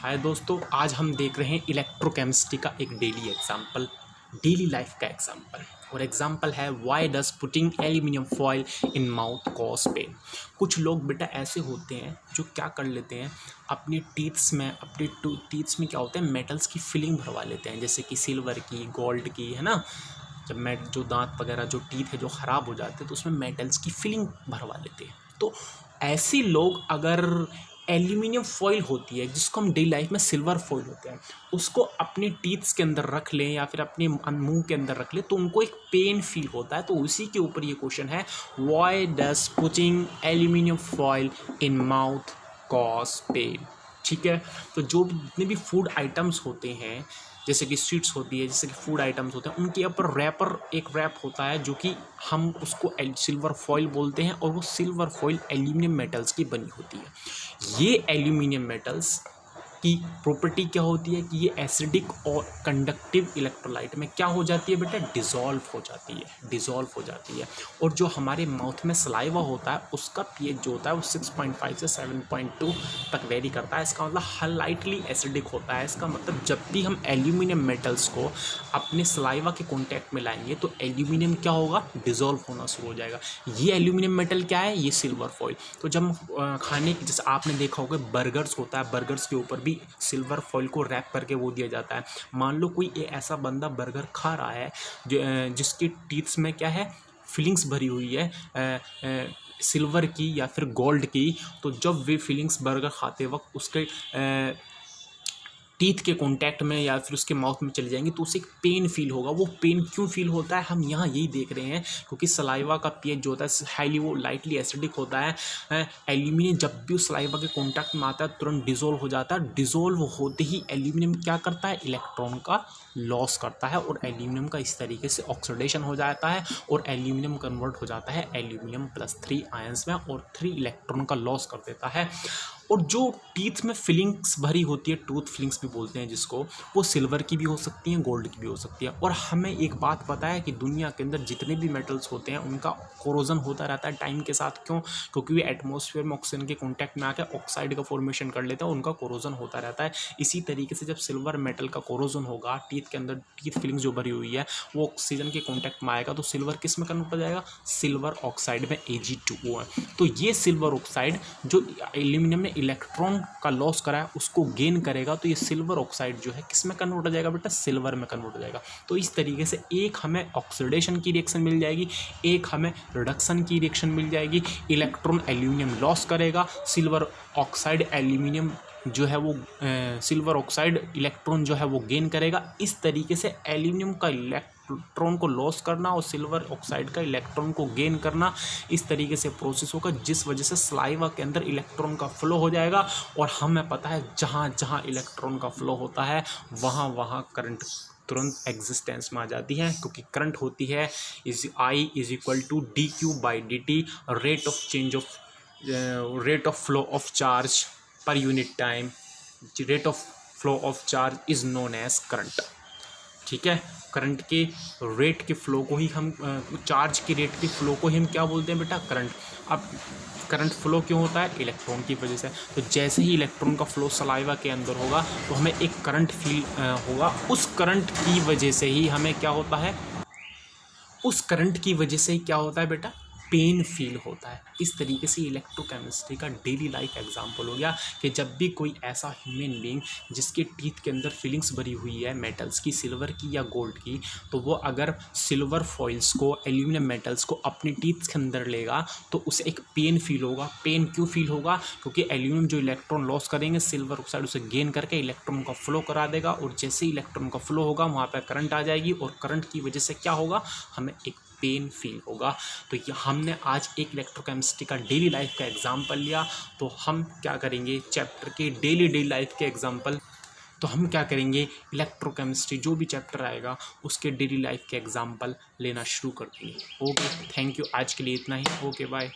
हाय दोस्तों, आज हम देख रहे हैं इलेक्ट्रोकेमिस्ट्री का एक डेली एग्जाम्पल, डेली लाइफ का एग्जाम्पल। और एग्जाम्पल है why does putting aluminium foil in mouth cause pain. कुछ लोग बेटा ऐसे होते हैं जो क्या कर लेते हैं, अपनी टीथ्स में टीथ्स में क्या होता है, मेटल्स की फिलिंग भरवा लेते हैं, जैसे कि सिल्वर की, गोल्ड की, है ना। जब जो दांत वगैरह जो टीथ है जो ख़राब हो जाते हैं तो उसमें मेटल्स की फिलिंग भरवा लेते हैं। तो ऐसे लोग अगर एल्यूमिनियम फॉइल होती है, जिसको हम डेली लाइफ में सिल्वर फॉइल होते हैं, उसको अपने टीथ्स के अंदर रख लें या फिर अपने मुंह के अंदर रख लें तो उनको एक पेन फील होता है। तो उसी के ऊपर ये क्वेश्चन है, why does putting aluminium foil in mouth cause pain. ठीक है, तो जो जितने भी फूड आइटम्स होते हैं, जैसे कि स्वीट्स होती है, जैसे कि फूड आइटम्स होते हैं, उनके ऊपर एक रैप होता है जो कि हम उसको सिल्वर फॉइल बोलते हैं, और वो सिल्वर फॉइल एल्यूमिनियम मेटल्स की बनी होती है। ये एल्यूमिनियम मेटल्स की प्रॉपर्टी क्या होती है कि ये एसिडिक और कंडक्टिव इलेक्ट्रोलाइट में क्या हो जाती है बेटा, डिज़ोल्व हो जाती है। और जो हमारे माउथ में सलाइवा होता है उसका पीएच जो होता है वो 6.5 से 7.2 तक वेरी करता है। इसका मतलब हाईलाइटली एसिडिक होता है। इसका मतलब जब भी हम एल्यूमिनियम मेटल्स को अपने सलाइवा के कॉन्टैक्ट में लाएंगे तो एल्यूमिनियम क्या होगा, डिज़ोल्व होना शुरू हो जाएगा। ये एल्यूमिनियम मेटल क्या है, ये सिल्वर फॉइल। तो जब खाने की, जैसे आपने देखा होगा बर्गर्स होता है, बर्गर्स के ऊपर भी सिल्वर फॉइल को रैप करके वो दिया जाता है। मान लो कोई ऐसा बंदा बर्गर खा रहा है जिसके टीथ्स में क्या है, फीलिंग्स भरी हुई है सिल्वर की या फिर गोल्ड की, तो जब वे फीलिंग्स बर्गर खाते वक्त उसके टीथ के कांटेक्ट में या फिर उसके माउथ में चली जाएंगी तो उसे एक पेन फील होगा। वो पेन क्यों फील होता है, हम यहाँ यही देख रहे हैं, क्योंकि सलाइवा का पीएच जो होता है हाईली वो लाइटली एसिडिक होता है। एल्यूमिनियम जब भी उस सलाइवा के कांटेक्ट में आता है तुरंत डिज़ोल्व हो जाता है। डिज़ोल्व होते ही एल्यूमिनियम क्या करता है, इलेक्ट्रॉन का लॉस करता है, और एल्यूमिनियम का इस तरीके से ऑक्सीडेशन हो जाता है और एल्यूमिनियम कन्वर्ट हो जाता है एल्यूमिनियम +3 आयंस में, और 3 इलेक्ट्रॉन का लॉस कर देता है। और जो टीथ में फिलिंग्स भरी होती है, टूथ फिलिंग्स भी बोलते हैं जिसको, वो सिल्वर की भी हो सकती हैं, गोल्ड की भी हो सकती है। और हमें एक बात पता है कि दुनिया के अंदर जितने भी मेटल्स होते हैं उनका कोरोजन होता रहता है टाइम के साथ। क्यों? क्योंकि वे एटमॉस्फेयर में ऑक्सीजन के कॉन्टैक्ट में आकर ऑक्साइड का फॉर्मेशन कर लेते हैं और उनका कोरोजन होता रहता है। इसी तरीके से जब सिल्वर मेटल का कोरोजन होगा, टीथ के अंदर टीथ फिलिंग्स जो भरी हुई है वो ऑक्सीजन के कॉन्टैक्ट में आएगा तो सिल्वर किस में कन्वर्ट हो जाएगा, सिल्वर ऑक्साइड में, Ag2O है। तो ये सिल्वर ऑक्साइड जो एल्यूमिनियम ने इलेक्ट्रॉन का लॉस करा है उसको गेन करेगा, तो ये सिल्वर ऑक्साइड जो है किस में कन्वर्ट हो जाएगा बेटा, सिल्वर में कन्वर्ट हो जाएगा। तो इस तरीके से एक हमें ऑक्सीडेशन की रिएक्शन मिल जाएगी, एक हमें रिडक्शन की रिएक्शन मिल जाएगी। इलेक्ट्रॉन एल्यूमिनियम लॉस करेगा, सिल्वर ऑक्साइड एल्यूमिनियम जो है वो सिल्वर ऑक्साइड इलेक्ट्रॉन जो है वो गेन करेगा। इस तरीके से एल्यूमिनियम का इलेक्ट्रॉन को लॉस करना और सिल्वर ऑक्साइड का इलेक्ट्रॉन को गेन करना, इस तरीके से प्रोसेस होगा, जिस वजह से सलाइवा के अंदर इलेक्ट्रॉन का फ्लो हो जाएगा। और हमें पता है जहाँ जहाँ इलेक्ट्रॉन का फ्लो होता है वहाँ वहाँ करंट तुरंत एग्जिस्टेंस में आ जाती है, क्योंकि करंट होती है I = dQ/dt, rate of flow of charge per unit time. Rate of flow of charge is known as current. ठीक है, करंट के रेट के फ्लो को ही हम चार्ज के रेट के फ्लो को ही हम क्या बोलते हैं बेटा, करंट। अब करंट फ्लो क्यों होता है, इलेक्ट्रॉन की वजह से। तो जैसे ही इलेक्ट्रॉन का फ्लो सलाइवा के अंदर होगा तो हमें एक करंट फील होगा। उस करंट की वजह से ही हमें क्या होता है, उस करंट की वजह से ही क्या होता है बेटा, पेन फील होता है। इस तरीके से इलेक्ट्रोकेमिस्ट्री का डेली लाइफ एग्जांपल हो गया कि जब भी कोई ऐसा ह्यूमन बीइंग जिसके टीथ के अंदर फीलिंग्स भरी हुई है मेटल्स की, सिल्वर की या गोल्ड की, तो वो अगर सिल्वर फॉइल्स को, एल्यूमिनियम मेटल्स को अपने टीथ के अंदर लेगा तो उसे एक पेन फील होगा। पेन क्यों फील होगा, क्योंकि एल्यूमिनियम जो इलेक्ट्रॉन लॉस करेंगे, सिल्वर ऑक्साइड उसे गेन करके इलेक्ट्रॉन का फ्लो करा देगा, और जैसे ही इलेक्ट्रॉन का फ्लो होगा वहाँ पर करंट आ जाएगी, और करंट की वजह से क्या होगा, हमें एक पेन फील होगा। तो ये हमने आज एक इलेक्ट्रोकेमिस्ट्री का डेली लाइफ का एग्जांपल लिया। तो हम क्या करेंगे, चैप्टर के डेली लाइफ के एग्जांपल, तो हम क्या करेंगे, इलेक्ट्रोकेमिस्ट्री जो भी चैप्टर आएगा उसके डेली लाइफ के एग्जांपल लेना शुरू कर देंगे। ओके, थैंक यू, आज के लिए इतना ही। Okay, bye.